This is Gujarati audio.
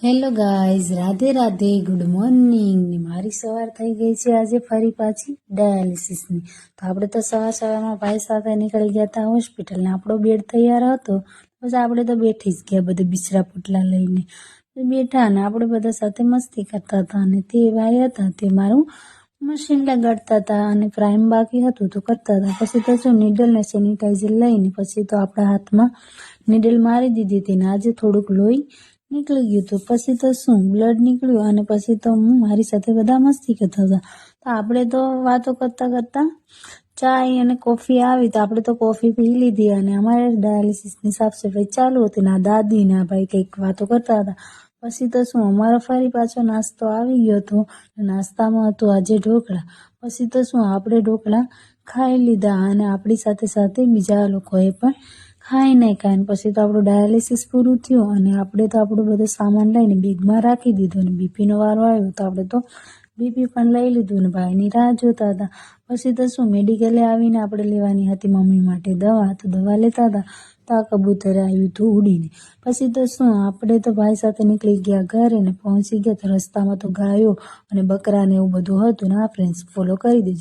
Hello guys, Radhe Radhe, good morning. મારી સવાર થઈ ગઈ છે આજે ફરી પાછી ડાયાલિસિસની. તો આપણે તો સવારમાં ભાઈ સાથે નીકળી ગયા હતા હોસ્પિટલ ને આપણો બેડ તૈયાર હતો. બસ આપણે તો બેઠી જ ગયા, બધા બિછરા પોટલા લઈને બેઠા ને આપણે બધા સાથે મસ્તી કરતા હતા. અને તે ભાઈ હતા તે મારું મશીન લગાડતા હતા અને પ્રાઇમ બાકી હતું તો કરતા હતા. પછી તો શું નીડલ ને સેનિટાઈઝર લઈને પછી તો આપણા હાથમાં નીડલ મારી દીધી હતી ને આજે થોડુંક લોહી નીકળી ગયું હતું. પછી તો શું બ્લડ નીકળ્યું અને પછી તો હું મારી સાથે બધા મસ્તી કરતા હતા. તો આપણે તો વાતો કરતા કરતા ચાય અને કોફી આવી તો આપણે તો કોફી પી લીધી અને અમારે ડાયાલિસિસની સાફ સફાઈ ચાલુ હતી. ના દાદી ના ભાઈ કંઈક વાતો કરતા હતા. પછી તો શું અમારો ફરી પાછો નાસ્તો આવી ગયો હતો. નાસ્તામાં હતું આજે ઢોકળા. પછી તો શું આપણે ઢોકળા ખાઈ લીધા અને આપણી સાથે સાથે બીજા લોકોએ પણ ખાઈ નહીં ખાઈને પછી તો આપણું ડાયાલિસિસ પૂરું થયું અને આપણે તો આપણો બધો સામાન લઈને બેગમાં રાખી દીધો અને બીપીનો વારો આવ્યો તો આપણે તો બીપી પણ લઈ લીધું ને ભાઈની રાહ જોતા હતા. પછી તો શું મેડિકલે આવીને આપણે લેવાની હતી મમ્મી માટે દવા, તો દવા લેતા હતા તો આ કબૂતર આવ્યું હતું ઉડીને. પછી તો શું આપણે તો ભાઈ સાથે નીકળી ગયા ઘરે ને પહોંચી ગયા તો રસ્તામાં તો ગાયો અને બકરા ને એવું બધું હતું ને. આ ફ્રેન્ડ્સ ફોલો કરી દેજો.